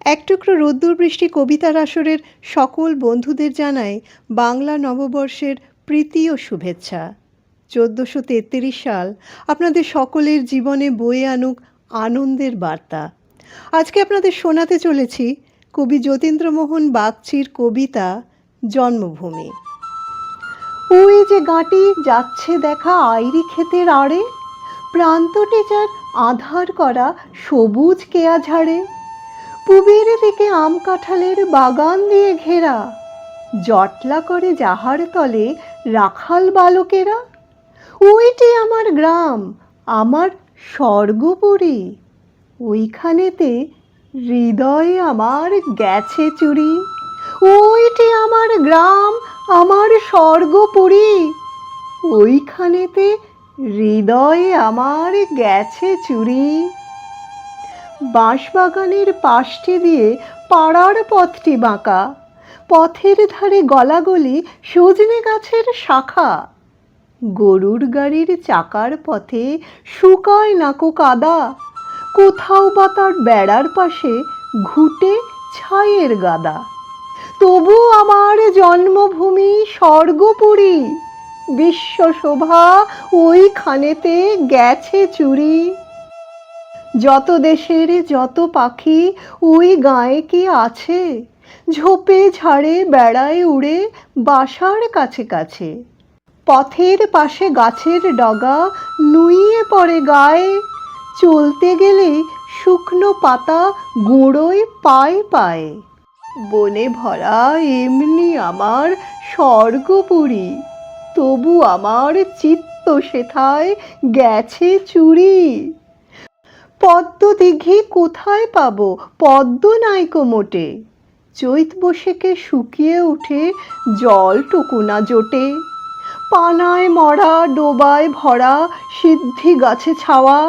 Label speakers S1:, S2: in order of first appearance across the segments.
S1: এক টুকরো রোদ্দুর বৃষ্টি কবিতার আসরের সকল বন্ধুদের জানাই বাংলা নববর্ষের প্রীতি ও শুভেচ্ছা। ১৪৩৩ সাল আপনাদের সকলের জীবনে বয়ে আনুক আনন্দের বার্তা। আজকে আপনাদের শোনাতে চলেছি কবি যতীন্দ্রমোহন বাগচির কবিতা জন্মভূমি। ওই যে গাঁটি যাচ্ছে দেখা আইরি ক্ষেতের আড়ে, প্রান্তটি যার আঁধার করা সবুজ কেয়া ঝাড়ে, পূবের দিকে আম কাঁঠালের বাগান দিয়ে ঘেরা, জটলা করে যাহার তলে রাখাল বালকেরা। ওইটি আমার গ্রাম, আমার স্বর্গপুরী, ওইখানেতে হৃদয়ে আমার গেছে চুরি। ওইটি আমার গ্রাম, আমার স্বর্গপুরী, ওইখানেতে হৃদয়ে আমার গেছে চুরি। বাঁশবাগানের পাশটি দিয়ে পাড়ার পথটি বাঁকা, পথের ধারে গলাগলি সজনে গাছের শাখা। গরুর গাড়ির চাকার পথে শুকায় নাকো কাদা, কোথাও বা তার বেড়ার পাশে ঘুটে ছাইয়ের গাদা। তবু আমার জন্মভূমি স্বর্গপুরী, বিশ্বশোভা ওইখানেতে গেছে চুরি। যত দেশের যত পাখি ওই গাঁয়ে কি আছে, ঝোপে ঝাড়ে বেড়ায় উড়ে বাসার কাছে কাছে। পথের পাশে গাছের ডগা নুইয়ে পড়ে গায়ে, চলতে গেলে শুকনো পাতা গুঁড়োয় পায়ে পায়ে। বনে ভরা এমনি আমার স্বর্গপুরী, তবু আমার চিত্ত সেথায় গেছে চুরি। পদ্ম দিঘি কোথায় পাবো, পদ্ম নাইকো মোটে, চৈত বৈশাখে শুকিয়ে উঠে জলটুকু না জোটে। পানায় মরা ডোবায় ভরা সিদ্ধি গাছে ছাওয়া,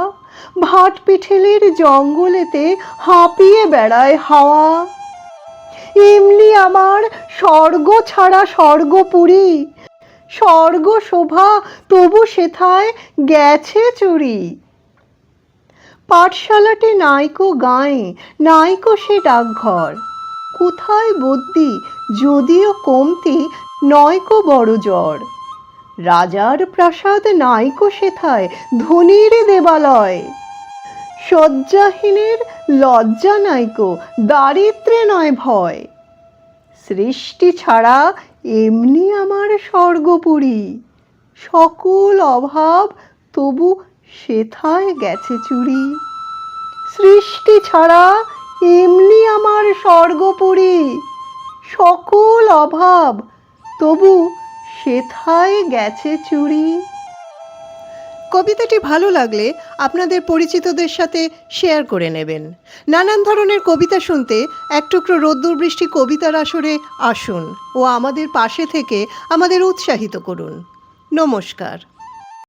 S1: ভাট পিঠেলের জঙ্গলেতে হাঁপিয়ে বেড়ায় হাওয়া। এমনি আমার স্বর্গ ছাড়া স্বর্গপুরী, স্বর্গ শোভা তবু সেথায় গেছে চুরি। পাঠশালাটি নাইকো গাঁয়ে, নাইকো সে ডাকঘর, কোথায় বদ্যি যদিও কমতি নয়কো বড় জ্বর। রাজার প্রাসাদ নাইকো সেথায় ধনীর দেবালয়, শয্যাহীনের লজ্জা নাইকো দারিদ্র্যে নয় ভয়। সৃষ্টি ছাড়া এমনি আমার স্বর্গপুরী, সকল অভাব তবু সেথায় গেছে চুরি। সৃষ্টি ছাড়া এমনি আমার স্বর্গপুরী, সকল অভাব তবু সেথায় গেছে চুরি। কবিতাটি ভালো লাগলে আপনাদের পরিচিতদের সাথে শেয়ার করে নেবেন। নানান ধরনের কবিতা শুনতে এক টুকরো রোদ্দুর বৃষ্টি কবিতার আসরে আসুন ও আমাদের পাশে থেকে আমাদের উৎসাহিত করুন। নমস্কার।